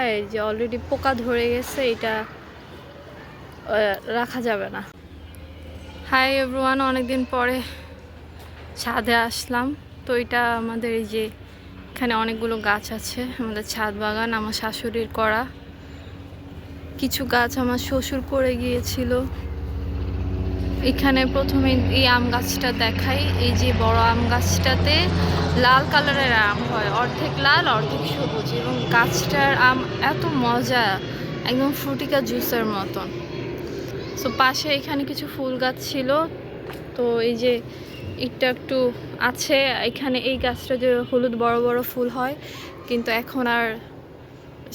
হয় যে অলরেডি পোকা ধরে গেছে, এটা রাখা যাবে না। হাই এভরিওয়ান, অনেকদিন পরে ছাদে আসলাম। তো এটা আমাদের এই যে এখানে অনেকগুলো গাছ আছে, আমাদের ছাদ বাগান আমার শাশুড়ির করা। কিছু গাছ আমার শ্বশুর করে গিয়েছিল। এখানে প্রথমে এই আম গাছটা দেখাই। এই যে বড় আম গাছটাতে লাল কালারের আম হয়, অর্ধেক লাল অর্ধেক সবুজ, এবং গাছটার আম এত মজা, একদম ফ্রুটিকা জুসের মতন। তো পাশে এখানে কিছু ফুল গাছ ছিল, তো এই যে এটা একটু আছে। এখানে এই গাছটা যে হলুদ বড় বড় ফুল হয়, কিন্তু এখন আর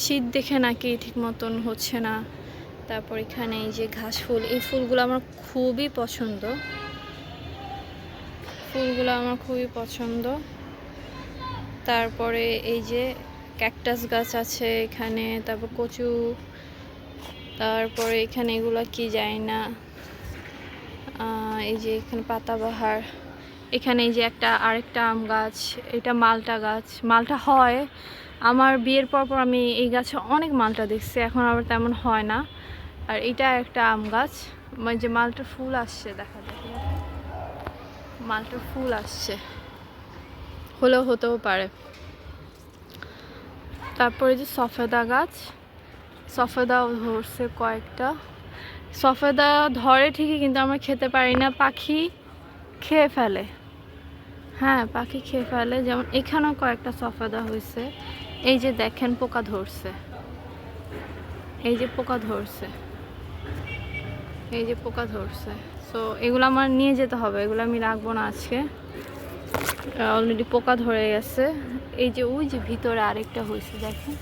শীত দেখে নাকি ঠিক মতন হচ্ছে না। তারপর এখানে এই যে ঘাস ফুল, এই ফুলগুলো আমার খুবই পছন্দ, ফুলগুলো আমার খুবই পছন্দ। তারপরে এই যে ক্যাকটাস গাছ আছে এখানে, তারপর কচু, তারপরে এখানে এগুলো কি যায় না, এই যে এখানে পাতাবাহার। এখানে এই যে আরেকটা আম গাছ, এটা মালটা গাছ। মালটা হয়, আমার বিয়ের পর আমি এই গাছে অনেক মালটা দেখছি, এখন আবার তেমন হয় না। আর এটা একটা আম গাছ, মানে যে মালটার ফুল আসছে, দেখা যায় মালটার ফুল আসছে, হলেও হতেও পারে। তারপরে যে সফেদা গাছ, সফেদাও ধরছে কয়েকটা। সফেদা ধরে ঠিকই, কিন্তু আমরা খেতে পারি না, পাখি খেয়ে ফেলে। হ্যাঁ, পাখি খেয়ে ফেলে। যেমন এখানেও কয়েকটা সফেদা হয়েছে, এই যে দেখেন পোকা ধরছে, এই যে পোকা ধরছে, এই যে পোকা ধরছে। সো এগুলো আমার নিয়ে যেতে হবে, এগুলো আমি রাখবো না আজকে, অলরেডি পোকা ধরে গেছে। এই যে ওই যে ভিতরে আরেকটা হয়েছে, দেখেন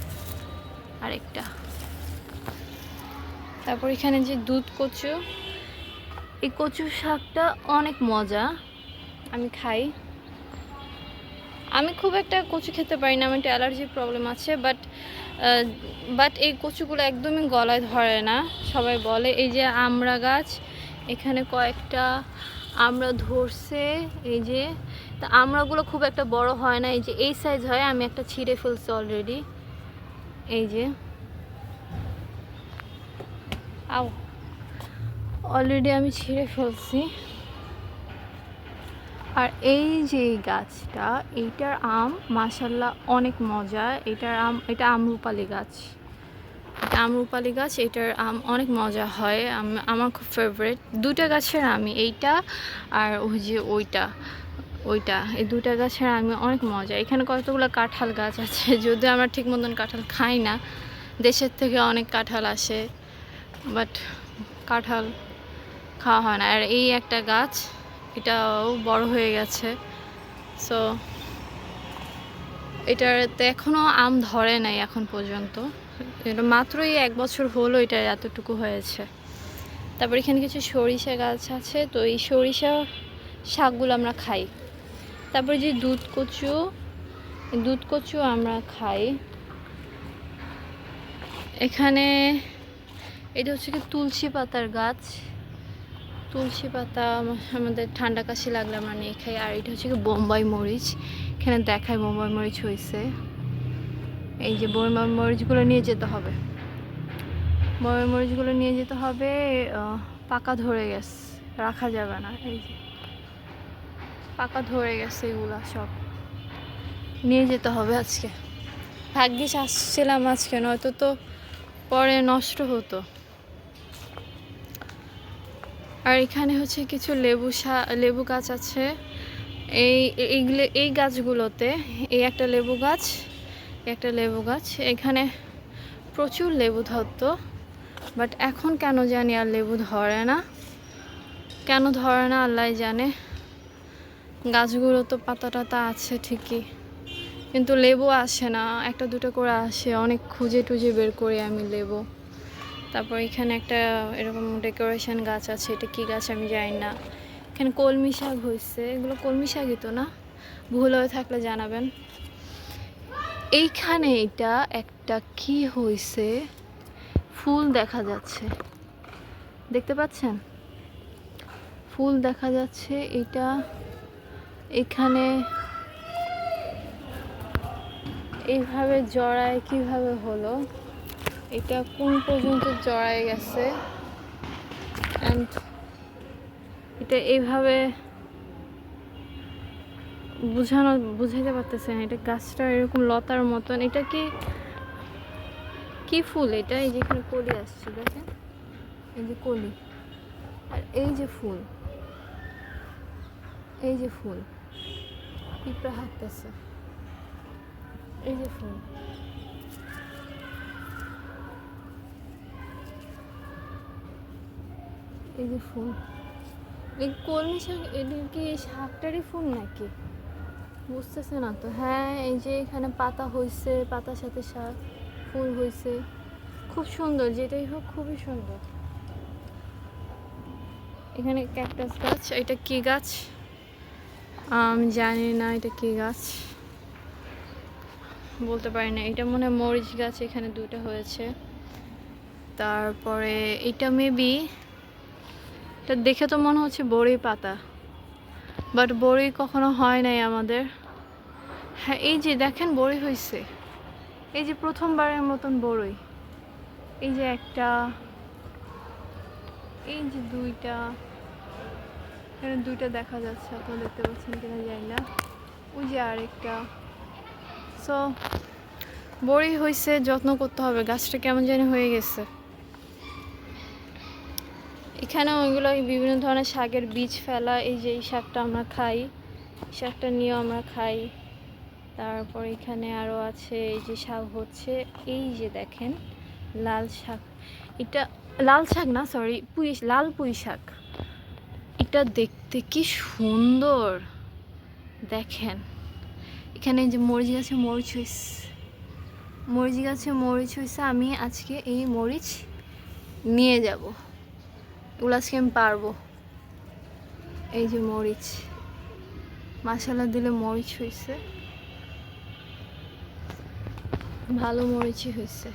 আরেকটা। তারপর এখানে যে দুধ কচু, এই কচু শাকটা অনেক মজা, আমি খাই। আমি খুব একটা কচু খেতে পারি না, আমার একটা অ্যালার্জির প্রবলেম আছে। বাট এই কচুগুলো একদমই গলায় ধরে না, সবাই বলে। এই যে আমড়া গাছ, এখানে কয়েকটা আমড়া ধরছে, এই যে। তা আমড়াগুলো খুব একটা বড় হয় না, এই যে এই সাইজ হয়। আমি একটা ছিঁড়ে ফেলছি অলরেডি, এই যে অলরেডি আমি ছিঁড়ে ফেলছি। আর এই যে গাছটা, এইটার আম মাশাল্লাহ অনেক মজা। এটা আমরুপালি গাছ, এটা আমরুপালি গাছ, এটার আম অনেক মজা হয়, আমার খুব ফেভারিট। দুটা গাছের আমি, এইটা আর ওই যে ওইটা, এই দুটা গাছের আমি অনেক মজা। এখানে কতগুলো কাঁঠাল গাছ আছে, যদিও আমরা ঠিক মতন কাঁঠাল খাই না, দেশের থেকে অনেক কাঁঠাল আসে, বাট কাঁঠাল খাওয়া হয় না। আর এই একটা গাছ, এটাও বড় হয়ে গেছে। সো এটাতে এখনও আম ধরে নাই এখন পর্যন্ত, এটা মাত্রই 1 বছর হলো এটা এতটুকু হয়েছে। তারপর এখানে কিছু সরিষা গাছ আছে, তো এই সরিষা শাকগুলো আমরা খাই। তারপরে যে দুধ কচু আমরা খাই। এখানে এটা হচ্ছে কি তুলসী পাতার গাছ, তুলসী পাতা আমাদের ঠান্ডা কাশি লাগলে আমরা নিয়ে খাই। আর এটা হচ্ছে কি বোম্বাই মরিচ, এখানে দেখায় বোম্বাই মরিচ হয়েছে। এই যে বোম্বাই মরিচগুলো নিয়ে যেতে হবে, বোম্বাই মরিচগুলো নিয়ে যেতে হবে, পাকা ধরে গেছে, রাখা যাবে না। এই যে পাকা ধরে গেছে, এগুলা সব নিয়ে যেতে হবে আজকে। ভাগ্যিস আসছিলাম আজকে, নয়তো তো পরে নষ্ট হতো। আর এখানে হচ্ছে কিছু লেবু গাছ আছে। এই গাছগুলোতে, এই একটা লেবু গাছ, এখানে প্রচুর লেবু ধরতো, বাট এখন কেন জানি আর লেবু ধরে না, কেন ধরে না আল্লাহ জানে। গাছগুলো তো পাতা টাতা আছে ঠিকই, কিন্তু লেবু আসে না, একটা দুটো করে আসে, অনেক খুঁজে টুজে বের করি আমি লেবু। তারপর এখানে একটা এরকম ডেকোরেশন গাছ আছে, এটা কি গাছ আমি জানি না। এখানে কলমি শাক হয়েছে, এগুলো কলমি শাকই তো না, ভুল হয়ে থাকলে জানাবেন। এইখানে এটা একটা কি হয়েছে, ফুল দেখা যাচ্ছে, দেখতে পাচ্ছেন ফুল দেখা যাচ্ছে। এটা এখানে এইভাবে জড়ায় কিভাবে হলো এটা কোন পর্যন্ত জড়ায় গেছে, অ্যান্ড এটা এইভাবে বুঝাইতে পারতেছে না। এটা গাছটা এরকম লতার মতন। এটা কি কি ফুল এটা? এই যে এখানে কলি আসছে দেখেন, এই যে কলি, আর এই যে ফুল, এই যে ফুল পিঁপড়া হাঁটতেছে, এই যে ফুল। এই যে ফুল, এই কলমি শাক, এটা কি শাকটারই ফুল নাকি বুঝতেছে না তো। হ্যাঁ, এই যে এখানে পাতা হয়েছে, পাতার সাথে শাক ফুল হয়েছে, খুব সুন্দর। যেটাই হোক খুবই সুন্দর। এখানে ক্যাকটাস গাছ। এটা কি গাছ আমি জানি না, এটা কি গাছ বলতে পারি না। এটা মনে হয় মরিচ গাছ, এখানে দুটো হয়েছে। তারপরে এটা মেবি, এটা দেখে তো মনে হচ্ছে বড়ি পাতা, বাট বড়ি কখনো হয় নাই আমাদের। হ্যাঁ, এই যে দেখেন বড়ি হয়েছে, এই যে প্রথমবারের মতন বড়ই। এই যে একটা, এই যে দুইটা, এখানে দুইটা দেখা যাচ্ছে, আপনারা দেখতে পাচ্ছেন কিনা জানি না। ওই যে আরেকটা। সো বড়ি হয়েছে, যত্ন করতে হবে। গাছটা কেমন জানি হয়ে গেছে। এখানে ওইগুলো বিভিন্ন ধরনের শাকের বীজ ফেলা। এই যে এই শাকটা আমরা খাই, শাকটা নিয়েও আমরা খাই। তারপর এখানে আরও আছে, এই যে শাক হচ্ছে, এই যে দেখেন লাল শাক। এটা লাল শাক না, সরি, লাল পুঁই শাক। এটা দেখতে কি সুন্দর দেখেন। এখানে যে মরিচ গাছে মরিচ হয়েছে, মরিচ গাছে মরিচ হয়েছে। আমি আজকে এই মরিচ নিয়ে যাব, এগুলো আজকে আমি পারবো। এই যে মরিচ, মশলা দিলে মরিচ হয়েছে, ভালো মরিচই হয়েছে।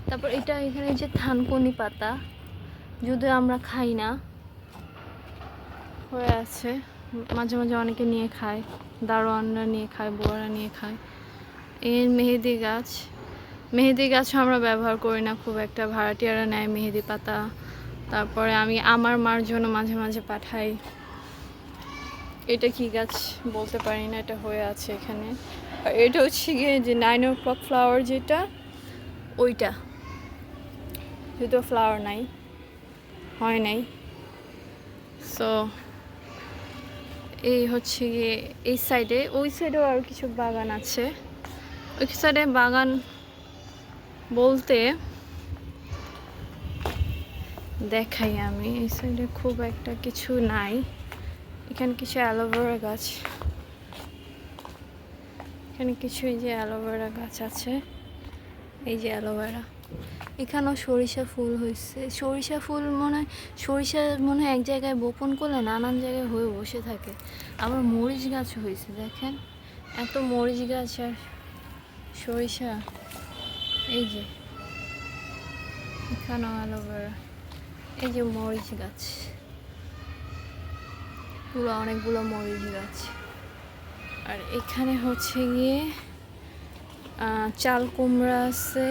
তারপর এটা এখানে যে থানকুনি পাতা, যদিও আমরা খাই না, হয়ে আছে। মাঝে মাঝে অনেকে নিয়ে খায়, দারোয়ানরা নিয়ে খায়, বুয়ারা নিয়ে খায়। এর মেহেদি গাছ, মেহেদি গাছও আমরা ব্যবহার করি না খুব একটা, ভাড়াটিয়ারা নেয় মেহেদি পাতা। তারপরে আমি আমার মার জন্য মাঝে মাঝে পাঠাই। এটা কি গাছ বলতে পারি না, এটা হয়ে আছে এখানে। আর এটা হচ্ছে গিয়ে যে 9 o'clock ফ্লাওয়ার, যেটা ওইটা, যেহেতু ফ্লাওয়ার নাই, হয় নাই। সো এই হচ্ছে গিয়ে এই সাইডে, ওই সাইডেও আর কিছু বাগান আছে। ওই সাইডে বাগান বলতে দেখাই আমি, এই সাইডে খুব একটা কিছু নাই। এখানে কিছু অ্যালোভেরা গাছ, এখানে কিছু এই যে অ্যালোভেরা গাছ আছে, এই যে অ্যালোভেরা। এখানেও সরিষা ফুল হয়েছে। সরিষা ফুল মনে হয়, সরিষা মনে হয় এক জায়গায় বপন করলে নানান জায়গায় হয়ে বসে থাকে। আবার মরিচ গাছ হয়েছে দেখেন, এত মরিচ গাছ আর সরিষা। এই যে এখানেও অ্যালোভেরা, এই যে মরিচ গাছ, পুরো অনেকগুলো মরিচ গাছ। আর এখানে হচ্ছে গিয়ে চাল কুমড়া আছে,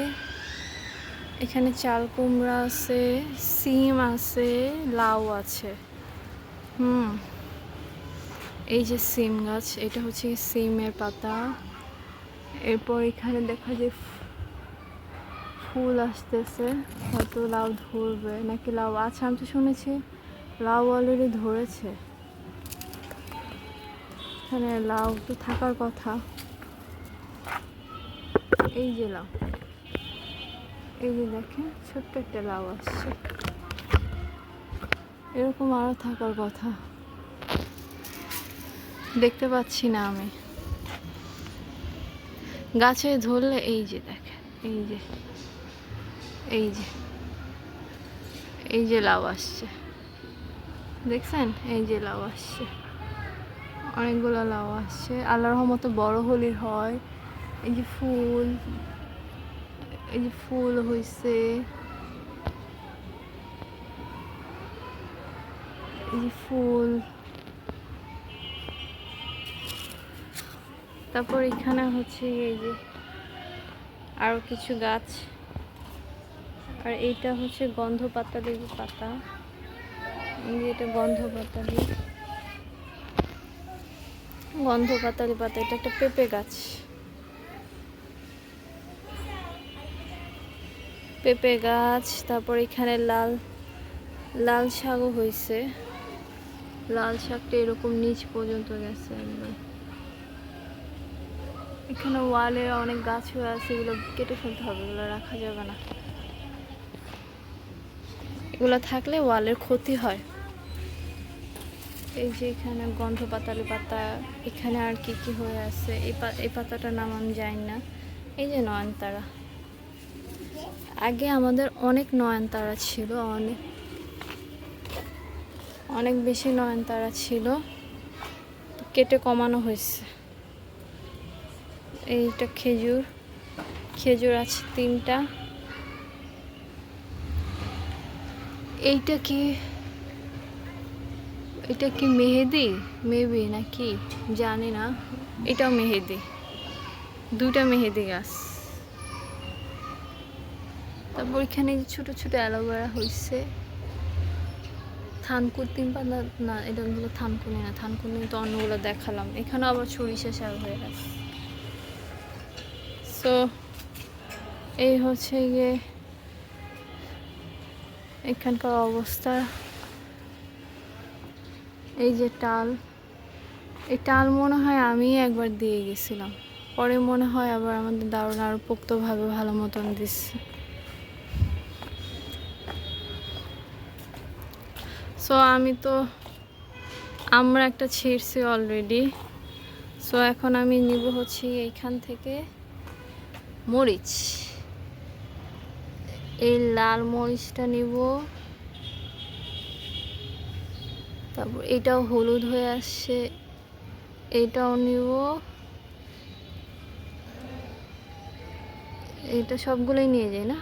এখানে চাল কুমড়া আছে, সিম আছে, লাউ আছে। এই যে সিম গাছ, এটা হচ্ছে সিমের পাতা। এরপর এখানে দেখা যায় ফুল আসতেছে, হয়তো লাউ ধরবে নাকি লাউ আছে। আমি তো শুনেছি লাউ অলরেডি ধরেছে। এখানে লাউ তো থাকার কথা। এই যে লাউ, এই যে দেখেন ছোট্ট একটা লাউ আসছে, এরকম আরো থাকার কথা, দেখতে পাচ্ছি না আমি। গাছে ধরলে এই যে দেখেন, এই যে এই যে এই যে লাউ আসছে, দেখছেন? এই যে লাউ আসছে, অনেকগুলো লাউ আসছে। আল্লাহর রহমতে বড় হলে হয়। এই যে ফুল, এই যে ফুল হয়েছে, এই যে ফুল। তারপর এখানে হচ্ছে এই যে আরো কিছু গাছ, আর এইটা হচ্ছে গন্ধ পাতালি পাতা, এটা গন্ধ পাতালি পাতা। এটা একটা পেঁপে গাছ, তারপর এখানে লাল শাকও হয়েছে। লাল শাকটা এরকম নিচ পর্যন্ত গেছে একবার। এখানে ওয়ালে অনেক গাছ হয়ে আছে, এগুলো কেটে ফেলতে হবে, এগুলো রাখা যাবে না, এগুলো থাকলে ওয়ালের ক্ষতি হয়। এই যে এখানে গন্ধ পাতালি পাতা, এখানে আর কি কি হয়ে আছে, এই পাতাটার নাম আমি জানি না। এই যে নয়নতারা, আগে আমাদের অনেক নয়নতারা ছিল, অনেক বেশি নয়নতারা ছিল, কেটে কমানো হয়েছে। এইটা খেজুর আছে 3টা। এটা কি মেহেদি মেবি নাকি জানি না, এটাও মেহেদি, 2টা মেহেদি গাছ। তারপর এখানে ছোট ছোট অ্যালোভেরা হয়েছে। থানকুনি পাতা না, এটা হলো থানকুনি না, থানকুনি তো অন্যগুলো দেখালাম। এখানে আবার সরিষা শাক হয়ে আছে। সো এই হচ্ছে গিয়ে এখানকার অবস্থা। এই যে এই টাল মনে হয় আমি একবার দিয়ে গেছিলাম, পরে মনে হয় আবার আমাদের দারুণ আরো পোক্তভাবে ভালো মতন দিচ্ছে। সো আমরা একটা ছিঁড়ছি অলরেডি। সো এখন আমি নিব হচ্ছে এইখান থেকে মরিচ, এই লাল মরিচটা নিব। তারপর এটাও হলুদ হয়ে আসছে, এটাও নিব। এটা সবগুলোই নিয়ে যাই না।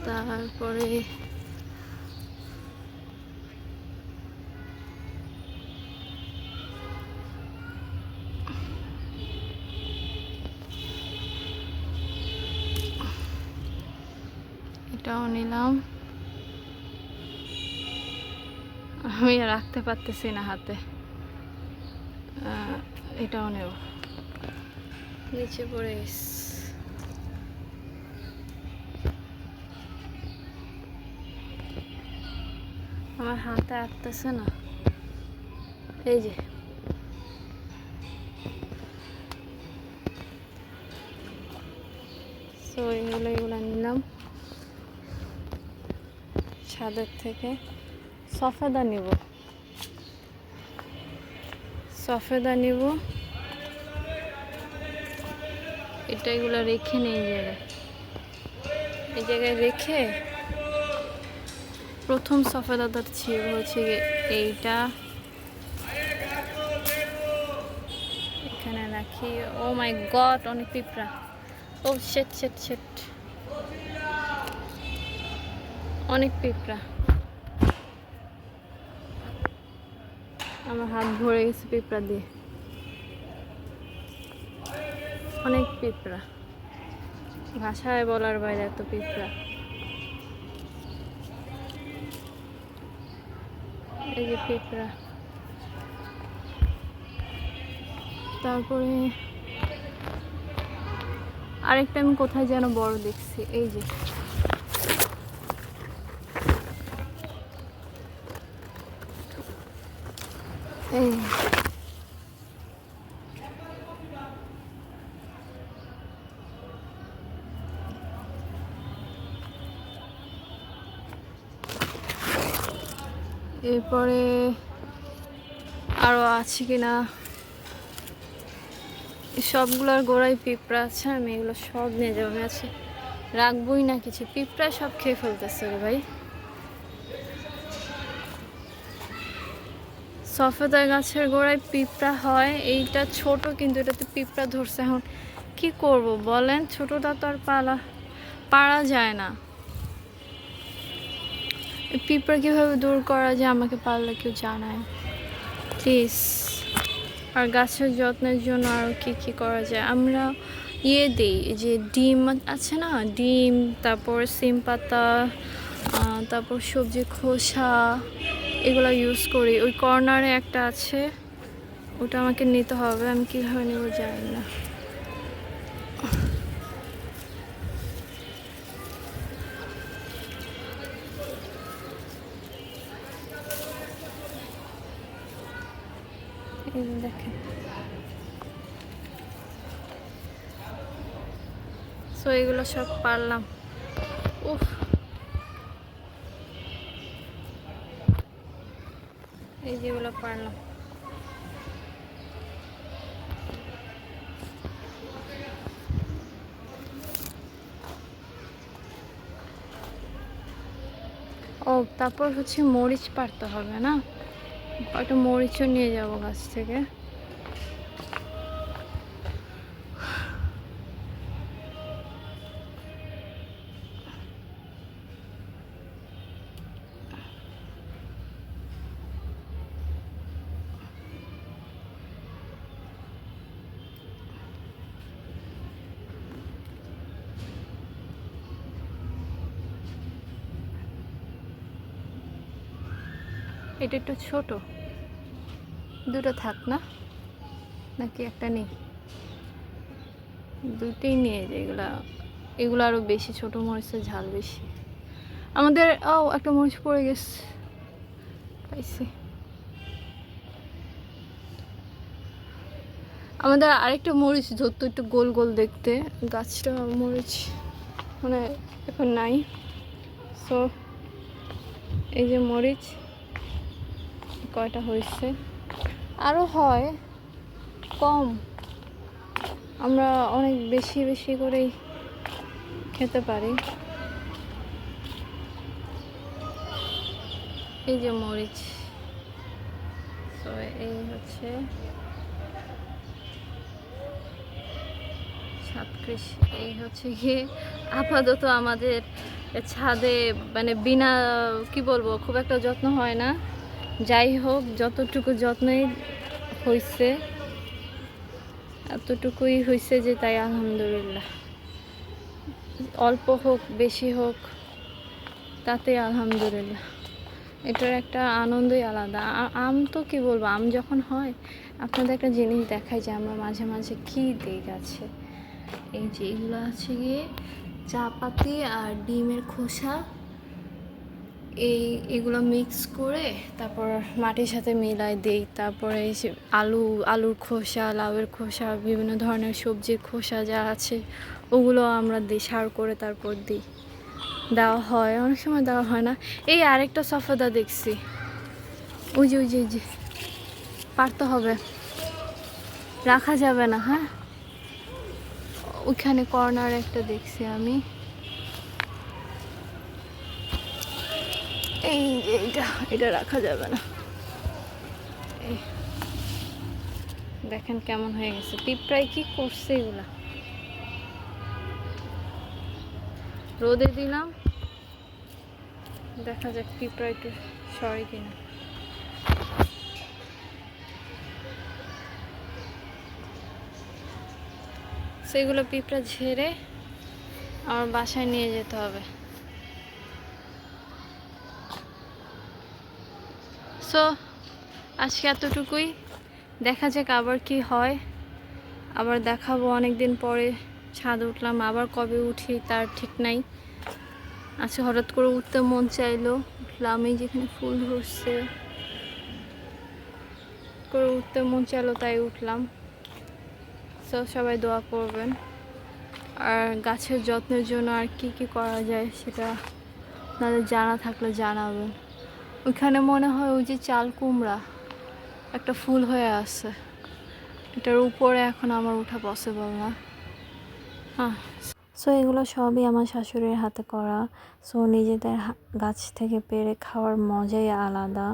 তারপরে এটাও নিলাম। আমি রাখতে পারতেছি না হাতে, এটাও নেব। নিচে পড়ে আমার হাতে আঁকতেছে না। এই যে সো এগুলো নিলাম ছাদের থেকে। সফেদা নিব, এটা এগুলো রেখে নেই, এই জায়গায় রেখে প্রথম সফেদাটা ছিল হচ্ছে এইটা, এখানে রাখি। ও মাই গড, অনেক পিঁপড়া। ও শেট, অনেক পিঁপড়া, আমার হাত ভরে গেছে পিঁপড়া দিয়ে, অনেক পিঁপড়া, ভাষায় বলার বাইরে এত পিঁপড়া। এই যে পিঁপড়া। তারপরে আরেকটা আমি কোথায় যেন বড় দেখছি, এই যে এই এরপরে আরো আছে কিনা, সবগুলোর গোড়ায় পিঁপড়া আছে। আমি এগুলো সব নিয়ে যাবো, আমি আছে রাখবোই না কিছু, পিঁপড়া সব খেয়ে ফেলতেছে রে ভাই। সফেদা গাছের গোড়ায় পিঁপড়া হয়, এইটা ছোট কিন্তু এটাতে পিঁপড়া ধরছে। এখন কি করব বলেন, ছোটটা তো আর পারা যায় না। পিঁপড়া কিভাবে দূর করা যায় আমাকে পারলে কেউ জানায় প্লিজ। আর গাছের যত্নের জন্য আর কি করা যায়, আমরা ইয়ে দিই, এই যে ডিম আছে না, ডিম, তারপর সিম পাতা, তারপর সবজি খোসা, এগুলো ইউজ করি। ওই কর্নারে একটা আছে, ওটা আমাকে নিতে হবে, আমি কীভাবে নেবো জানি না। এই যে দেখেন, সো এগুলো সব পারলাম। উফ, এই যেগুলো পারলাম। ও তারপর হচ্ছে মরিচ পারতে হবে না, একটা মরিচও নিয়ে যাব গাছ থেকে। এটা একটু ছোট, দুটো থাক না, নাকি একটা নেই? দুটোই নিয়ে যায়। এগুলো আরো বেশি, ছোট মরিচের ঝাল বেশি। আমাদের একটা মরিচ পড়ে গেছে, পাইছি। আমাদের আরেকটা মরিচ ধরতো, একটু গোল গোল দেখতে, গাছটা মরিচ মানে এখন নাই। সো এই যে মরিচ কয়টা হয়েছে, আরও হয় কম, আমরা অনেক বেশি বেশি করেই খেতে পারি। এই যে মরিচ, তো এই হচ্ছে 7 কৃষি। এই হচ্ছে গিয়ে আপাতত আমাদের ছাদে, মানে বিনা কি বলবো, খুব একটা যত্ন হয় না, যাই হোক যতটুকু যত্নই হয়েছে এতটুকুই হয়েছে, যে তাই আলহামদুলিল্লাহ। অল্প হোক বেশি হোক তাতে আলহামদুলিল্লাহ, এটার একটা আনন্দই আলাদা। আম তো কি বলবো, আম যখন হয়, আপনাদের একটা জিনিস দেখাই যে আমরা মাঝে মাঝে কী দিই গাছে। এই যে এগুলো আছে গিয়ে চা পাতি আর ডিমের খোসা, এগুলো মিক্স করে তারপর মাটির সাথে মিলাই দিই। তারপরে এই যে আলুর খোসা, লাউয়ের খোসা, বিভিন্ন ধরনের সবজির খোসা যা আছে ওগুলো আমরা দিই, সার করে তারপর দিই, দেওয়া হয়। অনেক সময় দেওয়া হয় না। এই আরেকটা সফেদা দেখছি, ওই যে ওই যে পারতে হবে, রাখা যাবে না। হ্যাঁ, ওইখানে কর্নার একটা দেখছি আমি, এই যে এটা রাখা যাবে না। এই দেখেন কেমন হয়ে গেছে, পিঁপড়ায় কি করছে এগুলা। রোদে দিলাম, দেখা যাক পিঁপড়া একটু সরে কিনা। সেগুলো পিঁপড়া ঝেড়ে আমার বাসায় নিয়ে যেতে হবে। সো আজকে এতটুকুই, দেখা যাক আবার কি হয়, আবার দেখাবো। অনেক দিন পরে ছাদে উঠলাম, আবার কবে উঠি তার ঠিক নাই। আজকে হঠাৎ করে উঠতে মন চাইলো, উঠলাম। এই যেখানে ফুল ধরছে, করে উঠতে মন চাইলো তাই উঠলাম। সো সবাই দোয়া করবেন, আর গাছের যত্নের জন্য আর কি কি করা যায় সেটা আপনাদের জানা থাকলে জানাবেন। ওইখানে মনে হয় ওই যে চাল কুমড়া একটা ফুল হয়ে আছে, এটার উপরে এখন আমার ওঠা পসিবল না। হ্যাঁ, সো এগুলো সবই আমার শাশুড়ির হাতে করা। সো নিজেদের গাছ থেকে পেড়ে খাওয়ার মজাই আলাদা,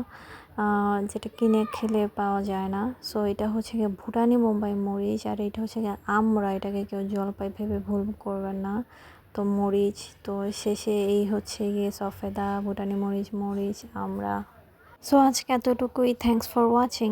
যেটা কিনে খেলে পাওয়া যায় না। সো এটা হচ্ছে গিয়ে ভুটানি বোম্বাই মরিচ, আর এটা হচ্ছে গিয়ে আমরা, এটাকে কেউ জলপাই ভেবে ভুল করবেন না। তো মরিচ, তো শেষে এই হচ্ছে গিয়ে সফেদা, ভুটানি মরিচ, আমরা। সো আজকে এতটুকুই, থ্যাংকস ফর ওয়াচিং।